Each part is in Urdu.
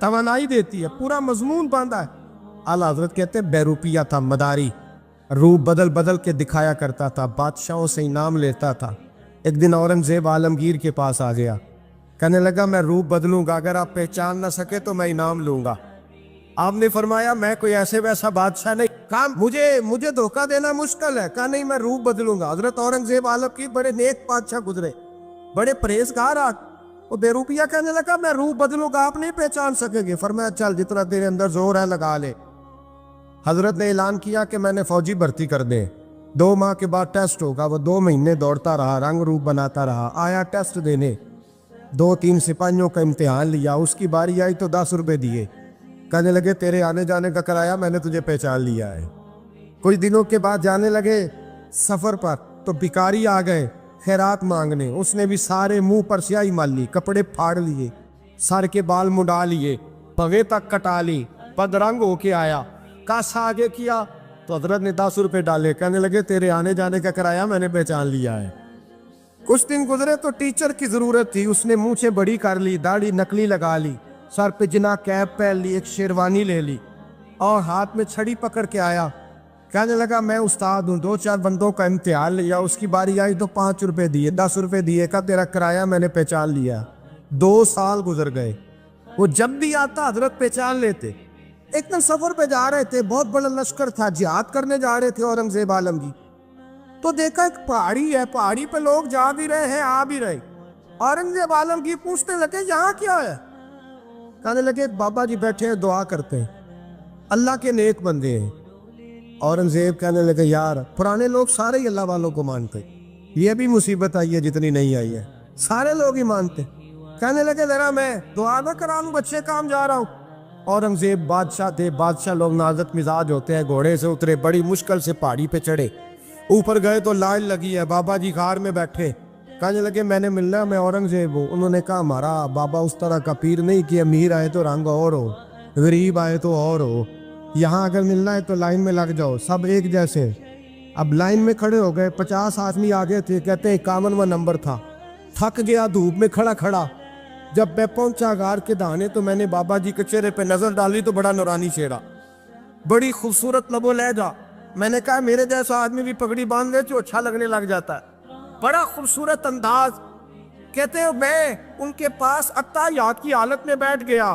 توانائی دیتی ہے, پورا مضمون باندھا ہے. اعلیٰ حضرت کہتے ہیں بہروپیہ تھا, مداری, روپ بدل بدل کے دکھایا کرتا تھا, بادشاہوں سے انعام لیتا تھا. ایک دن اورنگزیب عالمگیر کے پاس آ گیا, کہنے لگا میں روپ بدلوں گا, اگر آپ پہچان نہ سکے تو میں انعام لوں گا. آپ نے فرمایا میں کوئی ایسے ویسا بادشاہ نہیں, کہا مجھے دھوکہ دینا مشکل ہے. کہا نہیں, میں روپ بدلوں گا. حضرت اورنگزیب عالمگیر بڑے نیک بادشاہ گزرے, بڑے پرہیزگار. وہ بے روپیہ کہنے لگا میں روپ بدلوں گا, آپ نہیں پہچان سکیں گے. فرمایا چل جتنا تیرے اندر زور ہے لگا لے. حضرت نے اعلان کیا کہ میں نے فوجی بھرتی کر دے, 2 ماہ کے بعد ٹیسٹ ہوگا. وہ 2 مہینے دوڑتا رہا, رنگ روپ بناتا رہا, آیا ٹیسٹ دینے, 2-3 سپاہیوں کا امتحان لیا. اس کی باری آئی تو 10 روپے دیے, کہنے لگے تیرے آنے جانے کا کرایہ میں نے تجھے پہچان لیا ہے. کچھ دنوں کے بعد جانے لگے سفر پر, تو بھکاری آ گئے خیرات مانگنے. اس نے بھی سارے منہ پر سیاہی مال لی, کپڑے پھاڑ لیے, سر کے بال مڈا لیے, پگے تک کٹا لی, پدرنگ ہو کے آیا. کاسا آگے کیا تو حضرت نے 10 روپے ڈالے, کہنے لگے تیرے آنے جانے کا کرایہ میں نے پہچان لیا ہے. کچھ دن گزرے تو ٹیچر کی ضرورت تھی, اس نے مونچھیں بڑی کر لی, داڑھی نکلی لگا لی, سر پہ جنا کیپ پہن لی, ایک شیروانی لے لی اور ہاتھ میں چھڑی پکڑ کے آیا. کہنے لگا میں استاد ہوں, 2-4 بندوں کا امتحان لیا, اس کی باری آئی تو 5 روپے دیے, 10 روپے دیے, کا تیرا کرایہ میں نے پہچان لیا. 2 سال گزر گئے. وہ جب بھی آتا حضرت پہچان لیتے. ایک دن سفر پہ جا رہے تھے, بہت بڑا لشکر تھا, جہاد کرنے جا رہے تھے اورنگزیب عالمگیر. تو دیکھا ایک پہاڑی ہے, پہاڑی پہ لوگ جا بھی رہے ہیں آ بھی رہے. اورنگزیب عالمگیر پوچھنے لگے یہاں کیا ہے؟ کہنے لگے بابا جی بیٹھے ہیں دعا کرتے ہیں, اللہ کے نیک بندے ہیں. اورنگزیب کہنے لگے یار پرانے لوگ سارے ہی اللہ والوں کو مانتے, یہ بھی مصیبت آئی ہے جتنی نہیں آئی ہے, سارے لوگ ہی مانتے. کہنے لگے ذرا میں دعا نہ کرا لوں, بچے کام جا رہا ہوں. اورنگزیب بادشاہ تھے, بادشاہ لوگ نازک مزاج ہوتے ہیں. گھوڑے سے اترے, بڑی مشکل سے پہاڑی پہ چڑھے, اوپر گئے تو لائن لگی ہے, بابا جی غار میں بیٹھے. کہنے لگے میں نے ملنا, میں اورنگزیب ہوں. انہوں نے کہا ہمارا بابا اس طرح کا پیر نہیں کہ امیر آئے تو رنگ اور ہو, غریب آئے تو اور ہو, یہاں اگر ملنا ہے تو لائن میں لگ جاؤ, سب ایک جیسے. اب لائن میں کھڑے ہو گئے, 50 آدمی آگے تھے, کہتے 51واں نمبر تھا. تھک گیا دھوپ میں کھڑا کھڑا. جب میں پہنچا غار کے دہانے تو میں نے بابا جی کے چہرے پہ نظر ڈالی تو بڑا نورانی چہرہ, بڑی خوبصورت لب و لہجہ. میں نے کہا میرے جیسا آدمی بھی پگڑی باندھ لے تو اچھا لگنے لگ جاتا ہے, بڑا خوبصورت انداز. کہتے ہیں میں ان کے پاس اتحیات کی حالت میں بیٹھ گیا.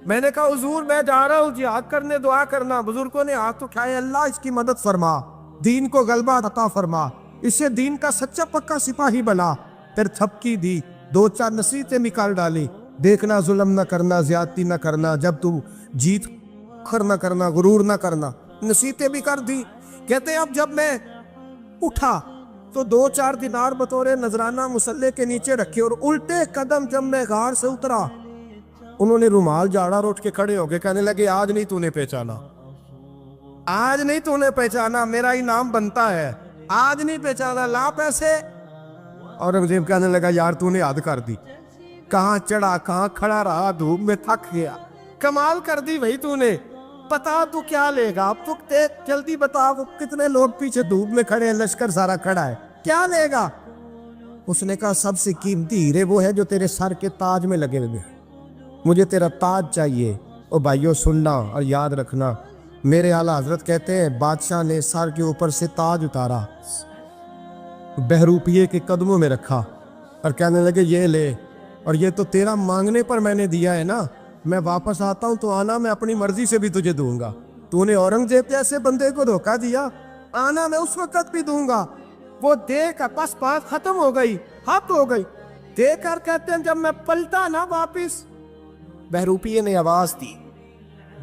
میں نے کہا حضور میں جا رہا ہوں جہاد کرنے, دعا کرنا. بزرگوں نے ہاتھ اٹھائے, اللہ اس کی مدد فرما, دین کو غلبہ عطا فرما, اسے دین کا سچا پکا سپاہی بنا. پھر تھپکی دی, 2-4 نصیحتیں نکال ڈالی. دیکھنا ظلم نہ کرنا, زیادتی نہ کرنا, جب تم جیت کر نہ کرنا, غرور نہ کرنا. نصیحتیں بھی کر دی. کہتے ہیں اب جب میں اٹھا تو 2-4 دینار بطور نذرانہ مسلح کے نیچے رکھے, اور الٹے قدم جب میں غار سے اترا انہوں نے رومال جاڑا روٹ کے کھڑے ہو گئے. کہنے لگے آج نہیں تو نے پہچانا, آج نہیں تو نے پہچانا, میرا ہی نام بنتا ہے, آج نہیں پہچانا, لا پیسے. اورنگزیب کہنے لگا یار تو نے حد کر دی, کہاں چڑھا کہاں کھڑا رہا, دھوپ میں تھک گیا, کمال کر دی بھائی تو نے. بتا تو کیا لے گا, اب تو جلدی بتا, وہ کتنے لوگ پیچھے دھوپ میں کھڑے ہیں, لشکر سارا کھڑا ہے, کیا لے گا؟ اس نے کہا سب سے قیمتی ہیرے وہ ہے جو تیرے سر کے تاج میں لگے ہوئے, مجھے تیرا تاج چاہیے. او بھائیو سننا اور یاد رکھنا, میرے اعلیٰ حضرت کہتے ہیں بادشاہ نے سر کے اوپر سے تاج اتارا, بہروپیے کے قدموں میں رکھا اور کہنے لگے یہ لے, اور یہ تو تیرا مانگنے پر میں نے دیا ہے نا, میں واپس آتا ہوں تو آنا میں اپنی مرضی سے بھی تجھے دوں گا. تو نے اورنگزیب جیسے بندے کو دھوکہ دیا, آنا میں اس وقت بھی دوں گا. وہ دیکھ کر بس بات ختم ہو گئی, ہاتھ ہو گئی. دیکھ کر کہتے ہیں جب میں پلٹا نا واپس, بہروپیے نے آواز دی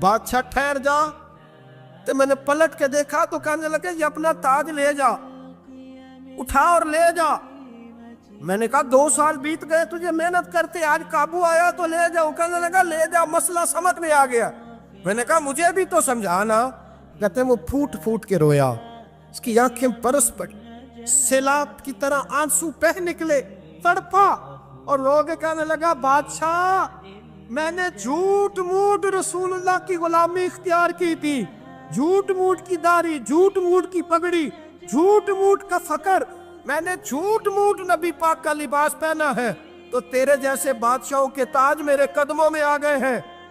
بادشاہ ٹھہر جا. تو میں نے پلٹ کے دیکھا تو کہنے لگے یہ اپنا تاج لے جا, اٹھا اور لے جا. میں نے کہا 2 سال بیت گئے تجھے محنت کرتے, آج قابو آیا تو لے جاؤ. کہنے لگا لے جا, مسئلہ سمجھ میں آ گیا. میں نے کہا مجھے بھی تو سمجھانا. کہتے ہیں وہ پھوٹ پھوٹ کے رویا, اس کی آنکھیں برس پڑی, سیلاب کی طرح آنسو بہہ نکلے, تڑپا. اور لوگ کہنے لگا بادشاہ میں نے جھوٹ موٹ رسول اللہ کی غلامی اختیار کی تھی, جھوٹ موٹ کی داڑھی, جھوٹ موٹ کی پگڑی, جھوٹ موٹ کا فقر, میں نے جھوٹ موٹ نبی پاک کا لباس پہنا ہے, تو تیرے جیسے بادشاہوں کے تاج میرے قدموں میں آ گئے ہیں.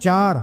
4।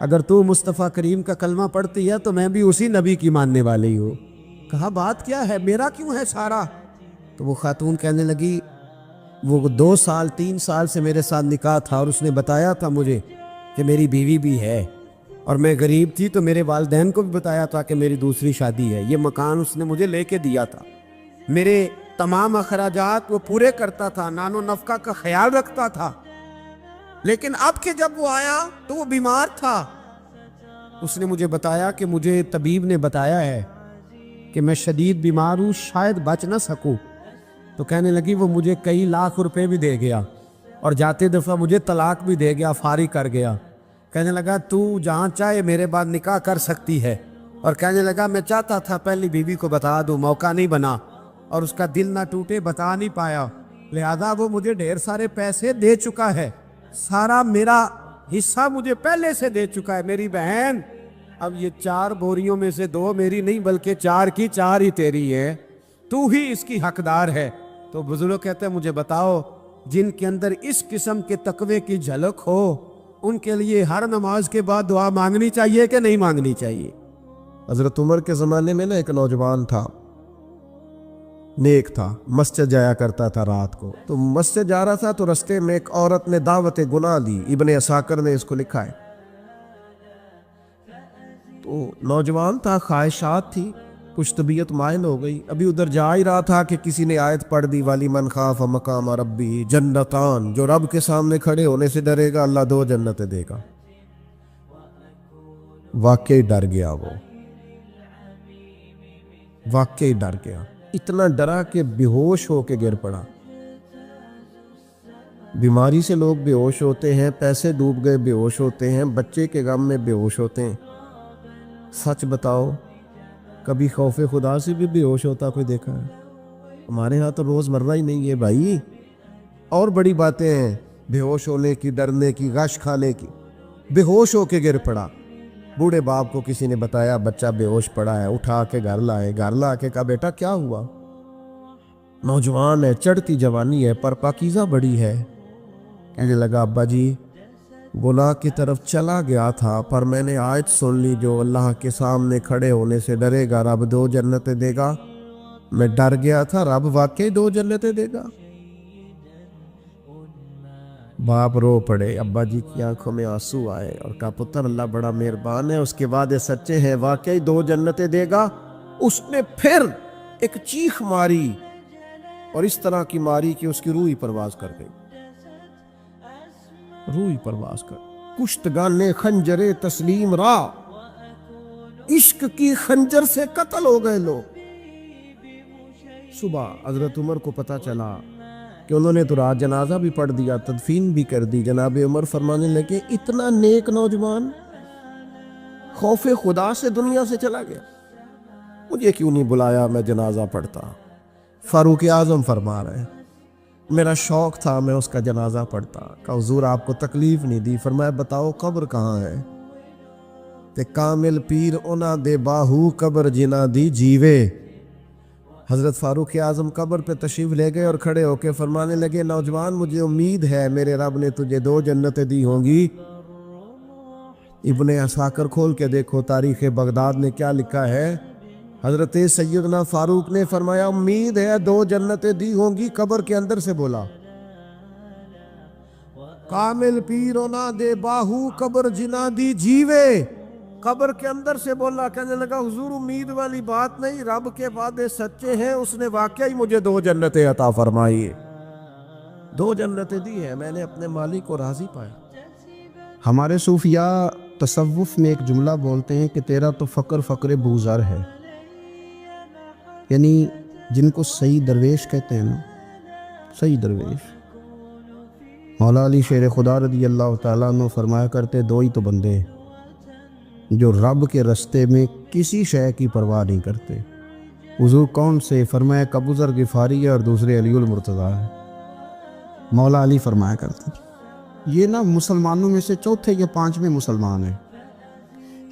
اگر تو مصطفیٰ کریم کا کلمہ پڑھتی ہے تو میں بھی اسی نبی کی ماننے والی ہوں۔ کہا بات کیا ہے، میرا کیوں ہے سارا؟ تو وہ خاتون کہنے لگی وہ 2 سال 3 سال سے میرے ساتھ نکاح تھا، اور اس نے بتایا تھا مجھے کہ میری بیوی بھی ہے، اور میں غریب تھی تو میرے والدین کو بھی بتایا تھا کہ میری دوسری شادی ہے۔ یہ مکان اس نے مجھے لے کے دیا تھا، میرے تمام اخراجات وہ پورے کرتا تھا، نان و نفقہ کا خیال رکھتا تھا، لیکن اب کہ جب وہ آیا تو وہ بیمار تھا۔ اس نے مجھے بتایا کہ مجھے طبیب نے بتایا ہے کہ میں شدید بیمار ہوں، شاید بچ نہ سکوں۔ تو کہنے لگی وہ مجھے کئی لاکھ روپے بھی دے گیا، اور جاتے دفعہ مجھے طلاق بھی دے گیا، فارغ کر گیا۔ کہنے لگا تو جہاں چاہے میرے بعد نکاح کر سکتی ہے، اور کہنے لگا میں چاہتا تھا پہلی بیوی کو بتا دوں، موقع نہیں بنا، اور اس کا دل نہ ٹوٹے، بتا نہیں پایا، لہذا وہ مجھے ڈھیر سارے پیسے دے چکا ہے، سارا میرا حصہ مجھے پہلے سے دے چکا ہے۔ میری بہن اب یہ 4 بوریوں میں سے 2 میری نہیں بلکہ 4 کی 4 ہی تیری ہے، تو ہی اس کی حقدار ہے۔ تو بزرگ کہتے ہیں مجھے بتاؤ جن کے اندر اس قسم کے تقوی کی جھلک ہو ان کے لیے ہر نماز کے بعد دعا مانگنی چاہیے کہ نہیں مانگنی چاہیے؟ حضرت عمر کے زمانے میں نا ایک نوجوان تھا، نیک تھا، مسجد جایا کرتا تھا رات کو، تو مسجد جا رہا تھا تو رستے میں ایک عورت نے دعوت گناہ دی، ابن عساکر نے اس کو لکھا ہے۔ تو نوجوان تھا، خواہشات تھی، کچھ طبیعت مائل ہو گئی، ابھی ادھر جا ہی رہا تھا کہ کسی نے آیت پڑھ دی والی من خاف مقام ربی جنتان، جو رب کے سامنے کھڑے ہونے سے ڈرے گا اللہ 2 جنتیں دے گا۔ واقعی ڈر گیا، وہ واقعی ڈر گیا، اتنا ڈرا کہ بے ہوش ہو کے گر پڑا۔ بیماری سے لوگ بے ہوش ہوتے ہیں، پیسے ڈوب گئے بے ہوش ہوتے ہیں، بچے کے غم میں بے ہوش ہوتے ہیں۔ سچ بتاؤ کبھی خوف خدا سے بھی بے ہوش ہوتا کوئی دیکھا ہے؟ ہمارے ہاں تو روز مرہ ہی نہیں ہے بھائی، اور بڑی باتیں ہیں بے ہوش ہونے کی، ڈرنے کی، غش کھانے کی۔ بے ہوش ہو کے گر پڑا، بوڑھے باپ کو کسی نے بتایا بچہ بے ہوش پڑا ہے، اٹھا کے گھر لائے، گھر لا کے کہا بیٹا کیا ہوا؟ نوجوان ہے، چڑھتی جوانی ہے، پر پاکیزہ بڑی ہے۔ کہنے لگا ابا جی گناہ کی طرف چلا گیا تھا، پر میں نے آیت سن لی جو اللہ کے سامنے کھڑے ہونے سے ڈرے گا رب 2 جنتیں دے گا، میں ڈر گیا تھا، رب واقعی 2 جنتیں دے گا۔ باپ رو پڑے، ابا جی کی آنکھوں میں آنسو آئے، اور کہا پتر اللہ بڑا مہربان ہے، اس کے وعدے سچے ہیں، واقعی 2 جنتیں دے گا۔ اس نے پھر ایک چیخ ماری، اور اس طرح کی ماری کہ اس کی روح ہی پرواز کر گئی، روح ہی پرواز کر۔ کشتگان خنجر تسلیم را، عشق کی خنجر سے قتل ہو گئے لوگ۔ صبح حضرت عمر کو پتہ چلا کہ انہوں نے تو رات جنازہ بھی پڑھ دیا، تدفین بھی کر دی۔ جناب عمر فرمانے لگے اتنا نیک نوجوان خوف خدا سے دنیا سے چلا گیا، مجھے کیوں نہیں بلایا، میں جنازہ پڑھتا۔ فاروق اعظم فرما رہے ہیں میرا شوق تھا میں اس کا جنازہ پڑھتا۔ کہ حضور آپ کو تکلیف نہیں دی؟ فرمایا بتاؤ قبر کہاں ہے؟ تے کامل پیر اونا دے باہو قبر جنا دی جیوے۔ حضرت فاروق اعظم قبر پہ تشریف لے گئے اور کھڑے ہو کے فرمانے لگے نوجوان مجھے امید ہے میرے رب نے تجھے 2 جنتیں دی ہوں گی۔ ابن عساکر کھول کے دیکھو تاریخ بغداد نے کیا لکھا ہے۔ حضرت سیدنا فاروق نے فرمایا امید ہے 2 جنتیں دی ہوں گی، قبر کے اندر سے بولا کامل پیرونا دے باہو قبر جنا دی جیوے، قبر کے اندر سے بولا۔ کہنے لگا حضور امید والی بات نہیں، رب کے وعدے سچے ہیں، اس نے واقعی مجھے 2 جنتیں عطا فرمائی، 2 جنتیں دی ہیں، میں نے اپنے مالک کو راضی پایا۔ ہمارے صوفیاء تصوف میں ایک جملہ بولتے ہیں کہ تیرا تو فقر فقر بوزر ہے، یعنی جن کو صحیح درویش کہتے ہیں نا، صحیح درویش۔ مولا علی شیر خدا رضی اللہ تعالیٰ عنہ فرمایا کرتے 2 ہی تو بندے ہیں جو رب کے رستے میں کسی شے کی پرواہ نہیں کرتے۔ حضور کون سے؟ فرمایا ابو ذر غفاری ہے اور دوسرے علی المرتضیٰ ہے۔ مولا علی فرمایا کرتے یہ نا مسلمانوں میں سے 4 یا 5ویں مسلمان ہیں،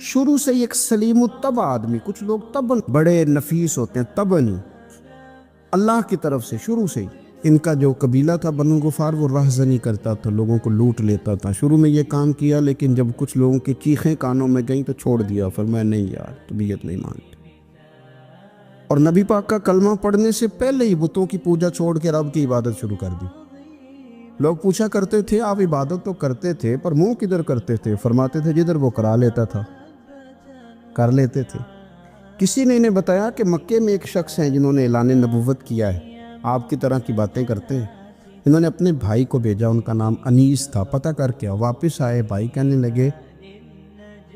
شروع سے ایک سلیم الطبع آدمی، کچھ لوگ طبعاً بڑے نفیس ہوتے ہیں، طبعاً اللہ کی طرف سے شروع سے ہی ان کا جو قبیلہ تھا بنو غفار وہ رہزنی کرتا تھا، لوگوں کو لوٹ لیتا تھا. شروع میں یہ کام کیا لیکن جب کچھ لوگوں کی چیخیں کانوں میں گئیں تو چھوڑ دیا، فرمایا نہیں یار طبیعت نہیں مانتی. اور نبی پاک کا کلمہ پڑھنے سے پہلے ہی بتوں کی پوجا چھوڑ کے رب کی عبادت شروع کر دی. لوگ پوچھا کرتے تھے آپ عبادت تو کرتے تھے پر منہ کدھر کرتے تھے؟ فرماتے تھے جدھر وہ کرا لیتا تھا کر لیتے تھے. کسی نے انہیں بتایا کہ مکے میں ایک شخص ہیں جنہوں نے اعلان نبوت کیا ہے، آپ کی طرح کی باتیں کرتے ہیں. انہوں نے اپنے بھائی کو بھیجا، ان کا نام انیس تھا. پتہ کر کے واپس آئے، بھائی کہنے لگے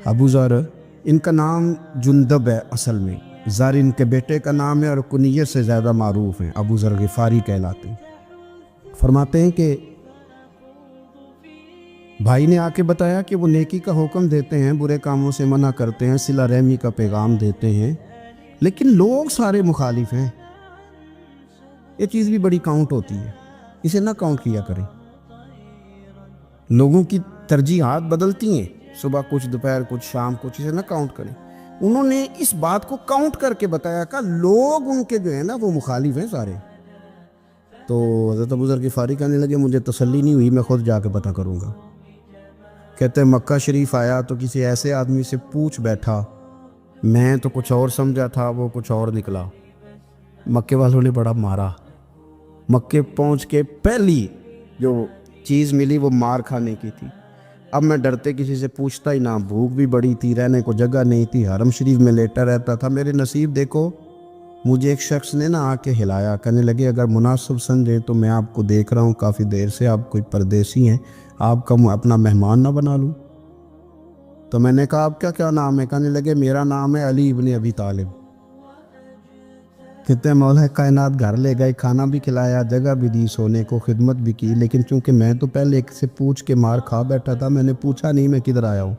ابو ذر، ان کا نام جندب ہے، اصل میں زر ان کے بیٹے کا نام ہے اور کنیت سے زیادہ معروف ہیں، ابو ذر غفاری کہلاتے ہیں. فرماتے ہیں کہ بھائی نے آ کے بتایا کہ وہ نیکی کا حکم دیتے ہیں، برے کاموں سے منع کرتے ہیں، صلہ رحمی کا پیغام دیتے ہیں، لیکن لوگ سارے مخالف ہیں. یہ چیز بھی بڑی کاؤنٹ ہوتی ہے، اسے نہ کاؤنٹ کیا کریں. لوگوں کی ترجیحات بدلتی ہیں، صبح کچھ، دوپہر کچھ، شام کچھ، اسے نہ کاؤنٹ کریں. انہوں نے اس بات کو کاؤنٹ کر کے بتایا کہ لوگ ان کے جو ہے نا وہ مخالف ہیں سارے. تو حضرت ابو ذر غفاری کہنے لگے مجھے تسلی نہیں ہوئی، میں خود جا کے پتہ کروں گا. کہتے ہیں مکہ شریف آیا تو کسی ایسے آدمی سے پوچھ بیٹھا، میں تو کچھ اور سمجھا تھا، وہ کچھ اور نکلا. مکے والوں نے بڑا مارا. مکے پہنچ کے پہلی جو چیز ملی وہ مار کھانے کی تھی. اب میں ڈرتے کسی سے پوچھتا ہی نہ، بھوک بھی بڑی تھی، رہنے کو جگہ نہیں تھی، حرم شریف میں لیٹا رہتا تھا. میرے نصیب دیکھو، مجھے ایک شخص نے آ کے ہلایا، کہنے لگے اگر مناسب سمجھے تو میں آپ کو دیکھ رہا ہوں کافی دیر سے، آپ کوئی پردیسی ہیں، آپ کا اپنا مہمان نہ بنا لوں. تو میں نے کہا آپ کا کیا نام ہے؟ کہنے لگے میرا نام ہے علی ابن ابی طالب. کہتے ہیں مولا کائنات گھر لے گئے، کھانا بھی کھلایا، جگہ بھی دی، سونے کو خدمت بھی کی، لیکن چونکہ میں تو پہلے ایک سے پوچھ کے مار کھا بیٹھا تھا، میں نے پوچھا نہیں میں کدھر آیا ہوں.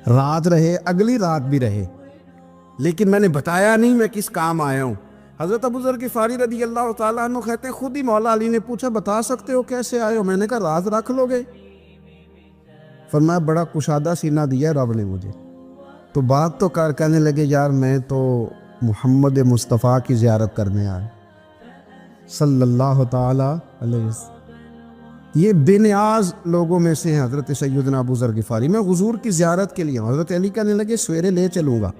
رات رہے، اگلی رات بھی رہے، لیکن میں نے بتایا نہیں میں کس کام آیا ہوں. حضرت ابو ذر غفاری رضی اللہ تعالیٰ عنہ کہتے ہیں خود ہی مولا علی نے پوچھا بتا سکتے ہو کیسے آئے ہو؟ میں نے کہا راز رکھ لو گے. فرمایا بڑا کشادہ سینہ دیا رب نے مجھے. تو بات تو کر، کہنے لگے یار میں تو محمد مصطفیٰ کی زیارت کرنے آئے صلی اللہ تعالیٰ علیہ وسلم. یہ بے نیاز لوگوں میں سے ہیں حضرت سیدنا ابو ذر غفاری. میں حضور کی زیارت کے لیے ہوں. حضرت علی کہنے لگے سویرے لے چلوں گا.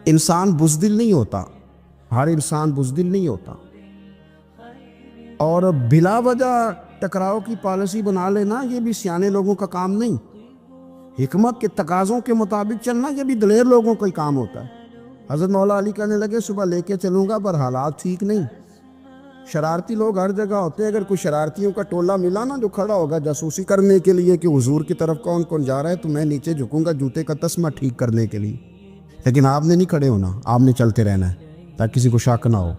انسان بزدل نہیں ہوتا، ہر انسان بزدل نہیں ہوتا، اور بلا وجہ ٹکراؤ کی پالیسی بنا لینا یہ بھی سیانے لوگوں کا کام نہیں. حکمت کے تقاضوں کے مطابق چلنا یہ بھی دلیر لوگوں کا ہی کام ہوتا ہے. حضرت مولا علی کہنے لگے صبح لے کے چلوں گا پر حالات ٹھیک نہیں. شرارتی لوگ ہر جگہ ہوتے ہیں، اگر کوئی شرارتیوں کا ٹولہ ملا نا جو کھڑا ہوگا جاسوسی کرنے کے لیے کہ حضور کی طرف کون کون جا رہا ہے، تو میں نیچے جھکوں گا جوتے کا تسمہ ٹھیک کرنے کے لیے. لیکن آپ نے نہیں کھڑے ہونا، آپ نے چلتے رہنا ہے تاکہ کسی کو شک نہ ہو.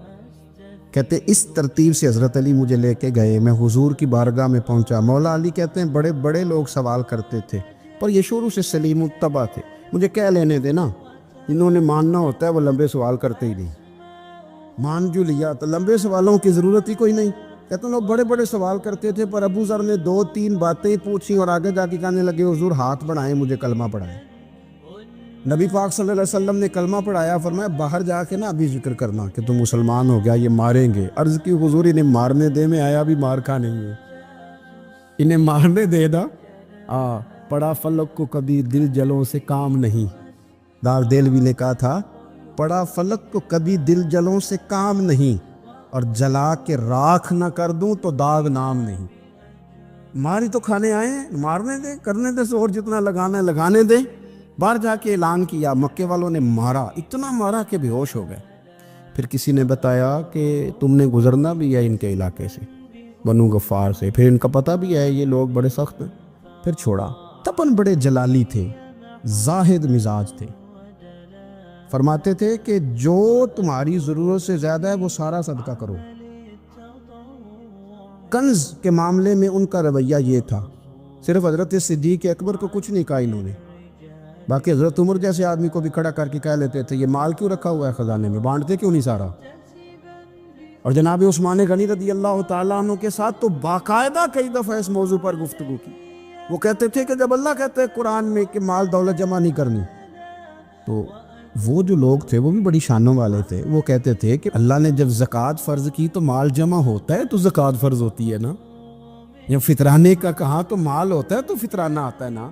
کہتے اس ترتیب سے حضرت علی مجھے لے کے گئے. میں حضور کی بارگاہ میں پہنچا. مولا علی کہتے ہیں بڑے بڑے لوگ سوال کرتے تھے پر یہ شروع سے سلیم الطبع تھے. مجھے کہہ لینے دینا، جنہوں نے ماننا ہوتا ہے وہ لمبے سوال کرتے ہی نہیں. مان جو لیا تو لمبے سوالوں کی ضرورت ہی کوئی نہیں. کہتے ہیں لوگ بڑے بڑے سوال کرتے تھے پر ابو ذر نے 2-3 باتیں پوچھی اور آگے جا کے کہنے لگے حضور ہاتھ بڑھائیں مجھے کلمہ پڑھائیں. نبی پاک صلی اللہ علیہ وسلم نے کلمہ پڑھایا. فرمایا باہر جا کے نا ابھی ذکر کرنا کہ تم مسلمان ہو گیا، یہ ماریں گے. عرض کی حضور انہیں مارنے دے، میں آیا بھی مار کھانے ہے، انہیں مارنے دے نا. پڑا فلک کو کبھی دل جلوں سے کام نہیں. دار دلوی نے کہا تھا پڑا فلک کو کبھی دل جلوں سے کام نہیں، اور جلا کے راکھ نہ کر دوں تو داغ نام نہیں. ماری تو کھانے آئے ہیں، مارنے دے، کرنے دے زور جتنا لگانا ہے لگانے دے. باہر جا کے اعلان کیا. مکے والوں نے مارا، اتنا مارا کہ بے ہوش ہو گئے. پھر کسی نے بتایا کہ تم نے گزرنا بھی ہے ان کے علاقے سے، بنو غفار سے، پھر ان کا پتہ بھی ہے یہ لوگ بڑے سخت ہیں. پھر چھوڑا. تپن بڑے جلالی تھے، زاہد مزاج تھے. فرماتے تھے کہ جو تمہاری ضرورت سے زیادہ ہے وہ سارا صدقہ کرو. کنز کے معاملے میں ان کا رویہ یہ تھا. صرف حضرت صدیق اکبر کو کچھ نہیں کہا انہوں نے، باقی حضرت عمر جیسے آدمی کو بھی کھڑا کر کے کہہ لیتے تھے یہ مال کیوں رکھا ہوا ہے خزانے میں، بانٹتے کیوں نہیں سارا. اور جناب عثمان غنی رضی اللہ تعالیٰ عنہ کے ساتھ تو باقاعدہ کئی دفعہ اس موضوع پر گفتگو کی. وہ کہتے تھے کہ جب اللہ کہتے ہیں قرآن میں کہ مال دولت جمع نہیں کرنی، تو وہ جو لوگ تھے وہ بھی بڑی شانوں والے تھے. وہ کہتے تھے کہ اللہ نے جب زکوٰۃ فرض کی تو مال جمع ہوتا ہے تو زکوٰۃ فرض ہوتی ہے نا. جب فطرانے کا کہا تو مال ہوتا ہے تو فطرانہ آتا ہے نا.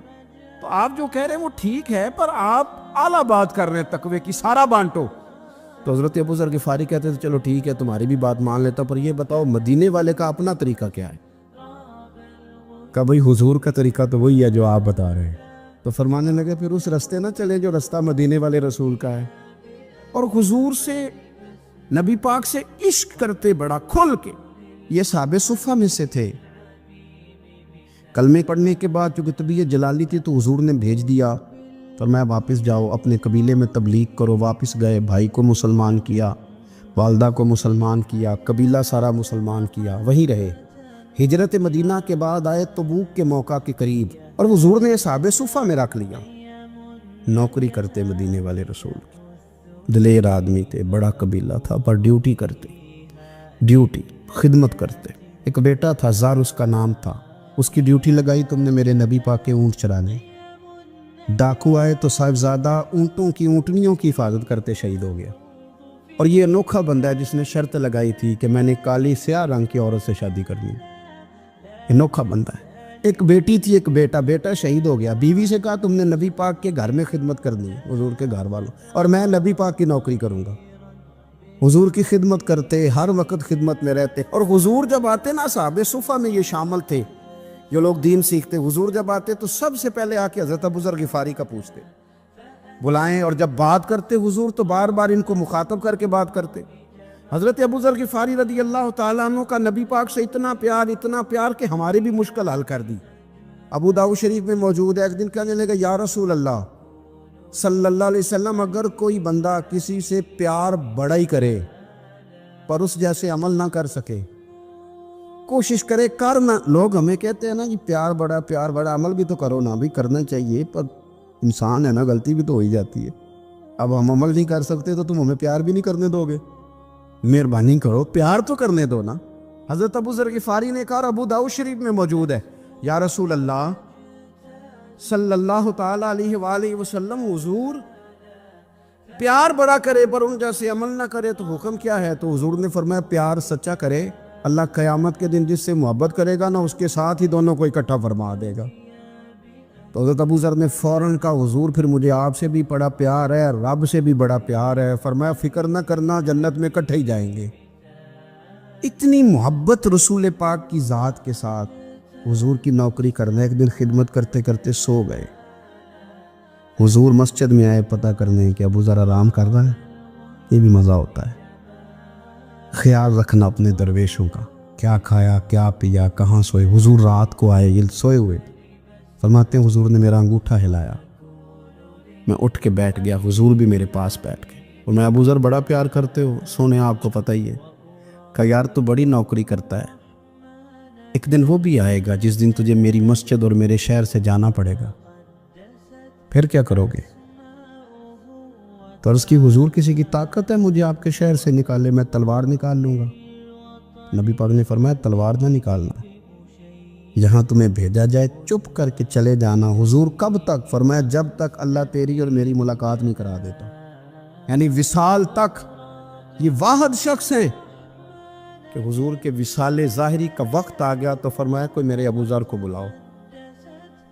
تو آپ جو کہہ رہے ہیں وہ ٹھیک ہے، پر آپ اعلیٰ بات کر رہے ہیں تقوی کی، سارا بانٹو. تو حضرت ابو ذر غفاری کہتے تھے چلو ٹھیک ہے تمہاری بھی بات مان لیتا، پر یہ بتاؤ مدینے والے کا اپنا طریقہ کیا ہے؟ کہ بھئی حضور کا طریقہ تو وہی ہے جو آپ بتا رہے ہیں. تو فرمانے لگے پھر اس رستے نہ چلے جو رستہ مدینے والے رسول کا ہے. اور حضور سے، نبی پاک سے عشق کرتے بڑا کھل کے. یہ صحابہ صفہ میں سے تھے. کلمے پڑھنے کے بعد چونکہ طبیعت جلالی تھی تو حضور نے بھیج دیا، فرمایا واپس جاؤ اپنے قبیلے میں تبلیغ کرو. واپس گئے، بھائی کو مسلمان کیا، والدہ کو مسلمان کیا، قبیلہ سارا مسلمان کیا، وہیں رہے. ہجرت مدینہ کے بعد آئے تبوک کے موقع کے قریب، اور حضور نے صحابہ صفہ میں رکھ لیا. نوکری کرتے مدینے والے رسول کی، دلیر آدمی تھے، بڑا قبیلہ تھا، پر ڈیوٹی کرتے، ڈیوٹی خدمت کرتے. ایک بیٹا تھا زار اس کا نام تھا، اس کی ڈیوٹی لگائی تم نے میرے نبی پاک کے اونٹ چرانے. ڈاکو آئے تو صاحبزادہ اونٹوں کی، اونٹنیوں کی حفاظت کرتے شہید ہو گیا. اور یہ انوکھا بندہ ہے جس نے شرط لگائی تھی کہ میں نے کالی سیاہ رنگ کی عورت سے شادی کرنی. انوکھا بندہ ہے. ایک بیٹی تھی، ایک بیٹا، بیٹا شہید ہو گیا. بیوی سے کہا تم نے نبی پاک کے گھر میں خدمت کرنی ہے، حضور کے گھر والوں، اور میں نبی پاک کی نوکری کروں گا. حضور کی خدمت کرتے، ہر وقت خدمت میں رہتے. اور حضور جب آتے نا، صحابہ صفہ میں یہ شامل تھے جو لوگ دین سیکھتے. حضور جب آتے تو سب سے پہلے آ کے حضرت ابو ذر غفاری کا پوچھتے، بلائیں. اور جب بات کرتے حضور تو بار بار ان کو مخاطب کر کے بات کرتے. حضرت ابو ذر غفاری رضی اللہ تعالیٰ عنہ کا نبی پاک سے اتنا پیار کہ ہماری بھی مشکل حل کر دی. ابو داؤد شریف میں موجود ہے. ایک دن کہنے لگا یا رسول اللہ صلی اللہ علیہ وسلم، اگر کوئی بندہ کسی سے پیار بڑا ہی کرے پر اس جیسے عمل نہ کر سکے، کوشش کرے کرنا. لوگ ہمیں کہتے ہیں نا جی پیار بڑا، عمل بھی تو کرو نا. بھی کرنا چاہیے، پر انسان ہے نا، غلطی بھی تو ہو ہی جاتی ہے. اب ہم عمل نہیں کر سکتے تو تم ہمیں پیار بھی نہیں کرنے دو گے؟ مہربانی کرو، پیار تو کرنے دو نا. حضرت ابو ذر غفاری نے کہا، ابو داؤد شریف میں موجود ہے، یا رسول اللہ صلی اللہ تعالیٰ علیہ وآلہ وسلم، حضور پیار بڑا کرے پر ان جیسے عمل نہ کرے تو حکم کیا ہے؟ تو حضور نے فرمایا پیار سچا کرے، اللہ قیامت کے دن جس سے محبت کرے گا نا اس کے ساتھ ہی دونوں کو اکٹھا فرما دے گا. تو حضرت ابو ذر نے فوراً کہا، حضور پھر مجھے آپ سے بھی بڑا پیار ہے، رب سے بھی بڑا پیار ہے. فرمایا فکر نہ کرنا، جنت میں اکٹھے ہی جائیں گے. اتنی محبت رسول پاک کی ذات کے ساتھ. حضور کی نوکری کرنا. ایک دن خدمت کرتے کرتے سو گئے. حضور مسجد میں آئے پتہ کرنے کہ ابو ذر آرام کر رہا ہے. یہ بھی مزہ ہوتا ہے، خیال رکھنا اپنے درویشوں کا، کیا کھایا کیا پیا، کہاں سوئے. حضور رات کو آئے، یہ سوئے ہوئے. فرماتے ہیں حضور نے میرا انگوٹھا ہلایا، میں اٹھ کے بیٹھ گیا، حضور بھی میرے پاس بیٹھ گئے. اور میں ابو ذر بڑا پیار کرتے ہو، سونے آپ کو پتہ ہی ہے. کہ یار تو بڑی نوکری کرتا ہے، ایک دن وہ بھی آئے گا جس دن تجھے میری مسجد اور میرے شہر سے جانا پڑے گا، پھر کیا کرو گے؟ تو عرض کی حضور کسی کی طاقت ہے مجھے آپ کے شہر سے نکالے؟ میں تلوار نکال لوں گا. نبی پاک نے فرمایا تلوار نہ نکالنا، جہاں تمہیں بھیجا جائے چپ کر کے چلے جانا. حضور کب تک؟ فرمایا جب تک اللہ تیری اور میری ملاقات نہیں کرا دیتا، یعنی وصال تک. یہ واحد شخص ہیں کہ حضور کے وصال ظاہری کا وقت آ گیا تو فرمایا کوئی میرے ابو ذر کو بلاؤ.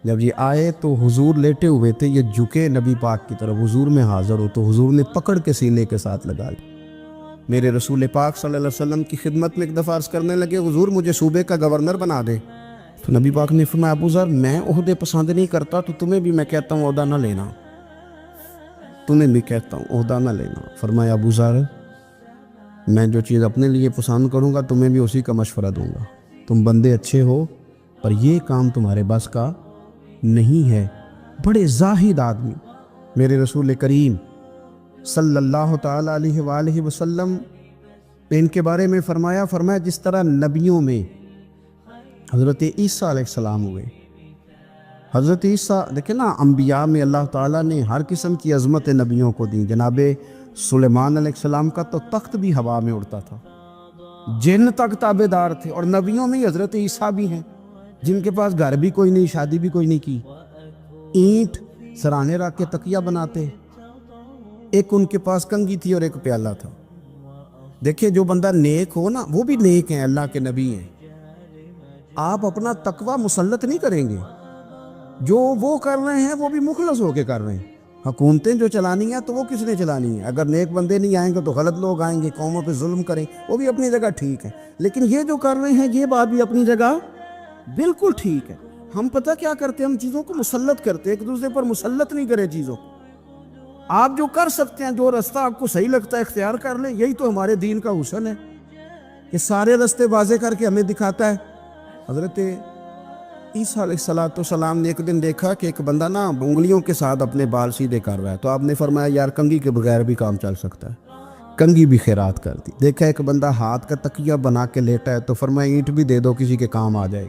جب یہ آئے تو حضور لیٹے ہوئے تھے، یہ جھکے نبی پاک کی طرف، حضور میں حاضر ہو تو حضور نے پکڑ کے سینے کے ساتھ لگا لی. میرے رسول پاک صلی اللہ علیہ وسلم کی خدمت میں ایک دفعہ عرض کرنے لگے، حضور مجھے صوبے کا گورنر بنا دے. تو نبی پاک نے فرمایا ابو ذر میں عہدے پسند نہیں کرتا، تو تمہیں بھی میں کہتا ہوں عہدہ نہ لینا، تمہیں بھی کہتا ہوں عہدہ نہ لینا. فرمایا ابو ذر میں جو چیز اپنے لیے پسند کروں گا تمہیں بھی اسی کا مشورہ دوں گا. تم بندے اچھے ہو پر یہ کام تمہارے بس کا نہیں ہے. بڑے زاہد آدمی. میرے رسول کریم صلی اللہ تعالیٰ علیہ وآلہ وسلم نے ان کے بارے میں فرمایا جس طرح نبیوں میں حضرت عیسیٰ علیہ السلام ہوئے. حضرت عیسیٰ دیکھیں نا، انبیاء میں اللہ تعالیٰ نے ہر قسم کی عظمت نبیوں کو دی. جناب سلیمان علیہ السلام کا تو تخت بھی ہوا میں اڑتا تھا، جن تک تابع دار تھے. اور نبیوں میں حضرت عیسیٰ بھی ہیں جن کے پاس گھر بھی کوئی نہیں، شادی بھی کوئی نہیں کی، اینٹ سرانے رکھ کے تکیہ بناتے. ایک ان کے پاس کنگھی تھی اور ایک پیالہ تھا. دیکھیں جو بندہ نیک ہو نا وہ بھی نیک ہیں, اللہ کے نبی ہیں. آپ اپنا تقوی مسلط نہیں کریں گے, جو وہ کر رہے ہیں وہ بھی مخلص ہو کے کر رہے ہیں. حکومتیں جو چلانی ہیں تو وہ کس نے چلانی ہے؟ اگر نیک بندے نہیں آئیں گے تو غلط لوگ آئیں گے, قوموں پہ ظلم کریں, وہ بھی اپنی جگہ ٹھیک ہے. لیکن یہ جو کر رہے ہیں یہ بات بھی اپنی جگہ بالکل ٹھیک ہے. ہم پتہ کیا کرتے ہیں, ہم چیزوں کو مسلط کرتے ہیں, ایک دوسرے پر مسلط نہیں کریں چیزوں کو. آپ جو کر سکتے ہیں, جو رستہ آپ کو صحیح لگتا ہے اختیار کر لیں. یہی تو ہمارے دین کا حسن ہے, یہ سارے رستے واضح کر کے ہمیں دکھاتا ہے. حضرت عیسیٰ علیہ السلام نے ایک دن دیکھا کہ ایک بندہ نا انگلیوں کے ساتھ اپنے بال سیدھے کر رہا ہے, تو آپ نے فرمایا یار کنگھی کے بغیر بھی کام چل سکتا ہے. کنگھی بھی خیرات کر دی. دیکھا ایک بندہ ہاتھ کا تکیہ بنا کے لیٹا ہے, تو فرمایا اینٹ بھی دے دو, کسی کے کام آ جائے.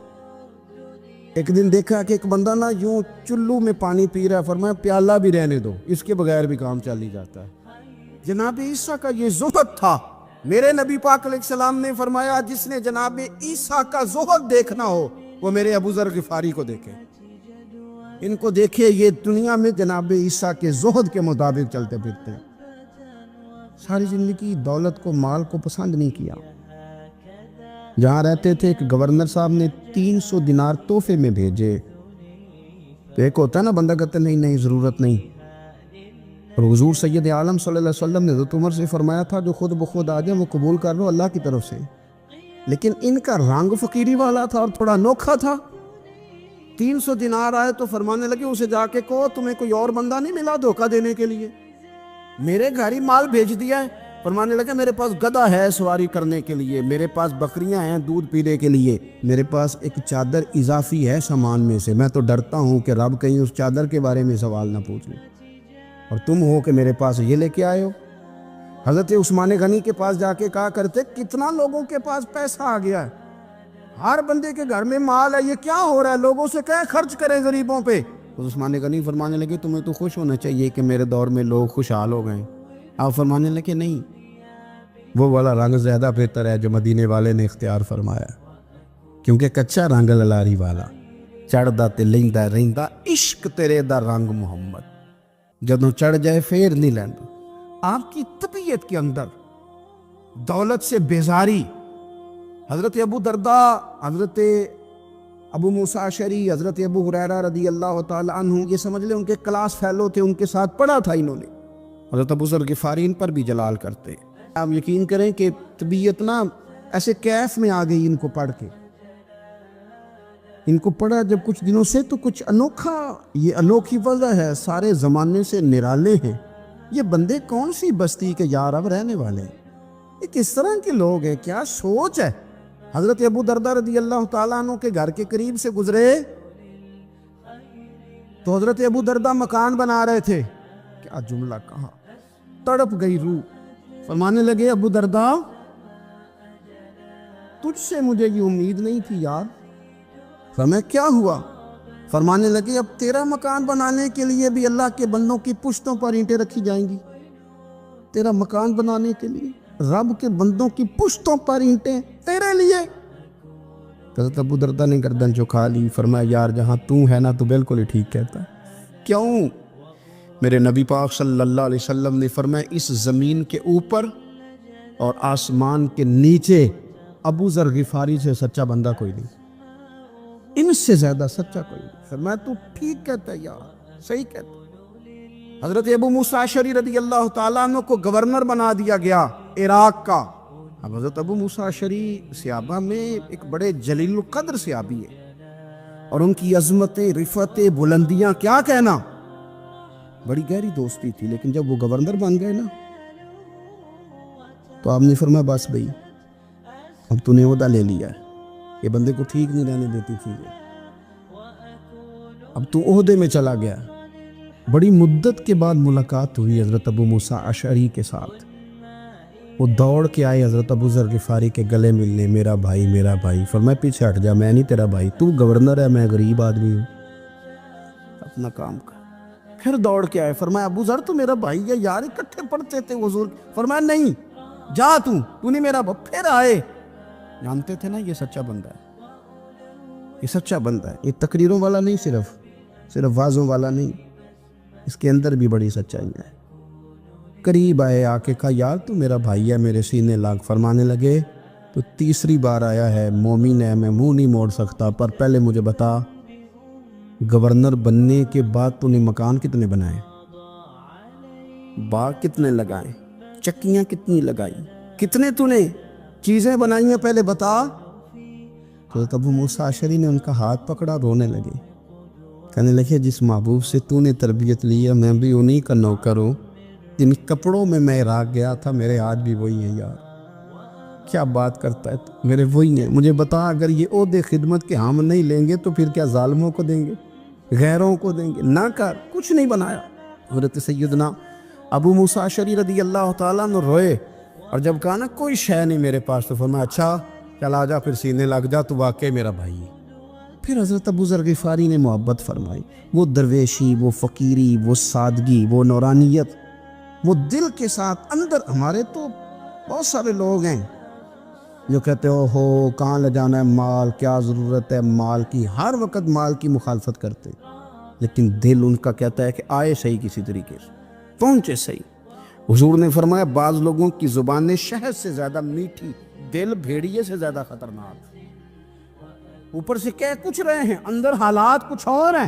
ایک دن دیکھا کہ ایک بندہ نا یوں چلو میں پانی پی رہا ہے, فرمایا پیالہ بھی رہنے دو, اس کے بغیر بھی کام چل ہی جاتا ہے. جناب عیسیٰ کا یہ زہد تھا. میرے نبی پاک علیہ السلام نے فرمایا جس نے جناب عیسیٰ کا زہد دیکھنا ہو وہ میرے ابو ذر غفاری کو دیکھے. ان کو دیکھے, یہ دنیا میں جناب عیسیٰ کے زہد کے مطابق چلتے پھرتے ہیں. ساری زندگی دولت کو, مال کو پسند نہیں کیا. جہاں رہتے تھے ایک گورنر صاحب نے 300 دینار تحفے میں بھیجے. تو ایک ہوتا ہے نا بندہ کہتا ہے نہیں ضرورت نہیں. اور حضور سید عالم صلی اللہ علیہ وسلم نے حضرت عمر سے فرمایا تھا جو خود بخود آ جائے وہ قبول کر لو اللہ کی طرف سے. لیکن ان کا رنگ فقیری والا تھا اور تھوڑا انوکھا تھا. 300 دینار آئے تو فرمانے لگے اسے جا کے کہو تمہیں کوئی اور بندہ نہیں ملا دھوکہ دینے کے لیے, میرے گھر ہی مال بھیج دیا ہے. فرمانے لگے میرے پاس گدھا ہے سواری کرنے کے لیے, میرے پاس بکریاں ہیں دودھ پینے کے لیے, میرے پاس ایک چادر اضافی ہے سامان میں سے, میں تو ڈرتا ہوں کہ رب کہیں اس چادر کے بارے میں سوال نہ پوچھ لے, اور تم ہو کہ میرے پاس یہ لے کے آئے ہو. حضرت عثمان غنی کے پاس جا کے کہا کرتے کتنا لوگوں کے پاس پیسہ آ گیا ہے, ہر بندے کے گھر میں مال ہے, یہ کیا ہو رہا ہے, لوگوں سے کہیں خرچ کریں غریبوں پہ. تو عثمان غنی فرمانے لگے تمہیں تو خوش ہونا چاہیے کہ میرے دور میں لوگ خوشحال ہو گئے. آپ فرمانے لگے نہیں, وہ والا رنگ زیادہ بہتر ہے جو مدینے والے نے اختیار فرمایا, کیونکہ کچا رنگ للاری والا چڑھدا تے لیندا رہندا عشق تیرے دا رنگ محمد, جدوں چڑھ جائے پھر نہیں لیندا. آپ کی طبیعت کے اندر دولت سے بیزاری. حضرت ابو درداء, حضرت ابو موسیٰ اشعری, حضرت ابو ہریرہ رضی اللہ تعالی عنہ, یہ سمجھ لیں ان کے کلاس فیلو تھے, ان کے ساتھ پڑھا تھا انہوں نے. حضرت ابو ذر غفاری ان پر بھی جلال کرتے. آپ یقین کریں کہ طبیعت نا ایسے کیف میں آ گئی ان کو پڑھ کے. ان کو پڑھا جب کچھ دنوں سے تو کچھ انوکھا, یہ انوکھی وجہ ہے, سارے زمانے سے نرالے ہیں. یہ بندے کون سی بستی کے یار اب رہنے والے ہیں, یہ کس طرح کے لوگ ہیں, کیا سوچ ہے. حضرت ابو درداء رضی اللہ تعالیٰ عنہ کے گھر کے قریب سے گزرے تو حضرت ابو درداء مکان بنا رہے تھے. کیا جملہ کہا, تڑپ گئی روح. فرمانے لگے ابو درداء تجھ سے مجھے یہ امید نہیں تھی یار. فرمایا کیا ہوا؟ فرمانے لگے اب تیرا مکان بنانے کے لیے بھی اللہ کے بندوں کی پشتوں پر اینٹیں رکھی جائیں گی. تیرا مکان بنانے کے لیے رب کے بندوں کی پشتوں پر اینٹیں تیرے لیے. حضرت ابو درداء نے گردن جھکا لی. فرمایا یار جہاں تو ہے نا تو بالکل ہی ٹھیک کہتا ہے. کیوں؟ میرے نبی پاک صلی اللہ علیہ وسلم نے فرمایا اس زمین کے اوپر اور آسمان کے نیچے ابو ذر غفاری سے سچا بندہ کوئی نہیں, ان سے زیادہ سچا کوئی نہیں. فرمایا تو ٹھیک کہتا ہے یار, صحیح کہتا ہے. حضرت ابو موسیٰ اشعری رضی اللہ تعالیٰ عنہ کو گورنر بنا دیا گیا عراق کا. اب حضرت ابو موسیٰ اشعری صحابہ میں ایک بڑے جلیل القدر صحابی ہے, اور ان کی عظمتیں, رفعتیں, بلندیاں کیا کہنا, بڑی گہری دوستی تھی. لیکن جب وہ گورنر بن گئے نا تو آپ نے فرمایا بس بھئی اب تو نے عہدہ لے لیا ہے, یہ بندے کو ٹھیک نہیں رہنے دیتی تھی, اب تو عہدے میں چلا گیا. بڑی مدت کے بعد ملاقات ہوئی حضرت ابو موسیٰ اشعری کے ساتھ. وہ دوڑ کے آئے حضرت ابو ذر غفاری کے گلے ملنے, میرا بھائی میرا بھائی. فرمایا پیچھے ہٹ جا, میں نہیں تیرا بھائی, تو گورنر ہے, میں غریب آدمی ہوں, اپنا کام کر. پھر دوڑ کے آئے. فرمایا ابو ذر تو میرا بھائی ہے یار, اکٹھے پڑھتے تھے حضور. فرمایا نہیں جا, تو نہیں میرا بھائی. پھر آئے. جانتے تھے نا یہ سچا بندہ ہے, یہ سچا بندہ ہے, یہ تقریروں والا نہیں, صرف وعظوں والا نہیں, اس کے اندر بھی بڑی سچائی ہے. قریب آئے، آ کے کہا یار تو میرا بھائی ہے، میرے سینے لاگ. فرمانے لگے تو تیسری بار آیا ہے، مومن ہے، میں منہ نہیں موڑ سکتا، پر پہلے مجھے بتا گورنر بننے کے بعد تو نے مکان کتنے بنائے، باغ کتنے لگائے، چکیاں کتنی لگائی، کتنے تو نے چیزیں بنائی ہیں، پہلے بتا. تو ابو موسیٰ اشعری نے ان کا ہاتھ پکڑا، رونے لگے، کہنے لگے جس محبوب سے تو نے تربیت لی ہے میں بھی انہی کا نوکر ہوں، جن کپڑوں میں میں عراق گیا تھا میرے ہاتھ بھی وہی ہیں. یار کیا بات کرتا ہے تو، میرے وہی ہیں. مجھے بتا اگر یہ عہدے خدمت کے ہم نہیں لیں گے تو پھر کیا ظالموں کو دیں گے، غیروں کو دیں گے؟ نہ کر، کچھ نہیں بنایا. حضرت سیدنا ابو موسیٰ اشعری رضی اللہ تعالیٰ عنہ روئے، اور جب کہا نا کوئی شے نہیں میرے پاس، تو فرمایا اچھا چل آ جا پھر سینے لگ جا، تو واقعی میرا بھائی ہے. پھر حضرت ابو ذر غفاری نے محبت فرمائی، وہ درویشی، وہ فقیری، وہ سادگی، وہ نورانیت، وہ دل کے ساتھ اندر. ہمارے تو بہت سارے لوگ ہیں جو کہتے ہو کہاں لے جانا ہے مال، کیا ضرورت ہے مال کی، ہر وقت مال کی مخالفت کرتے، لیکن دل ان کا کہتا ہے کہ آئے صحیح، کسی طریقے سے پہنچے صحیح. حضور نے فرمایا بعض لوگوں کی زبانیں شہد سے زیادہ میٹھی، دل بھیڑیے سے زیادہ خطرناک. اوپر سے کہہ کچھ رہے ہیں، اندر حالات کچھ اور ہیں.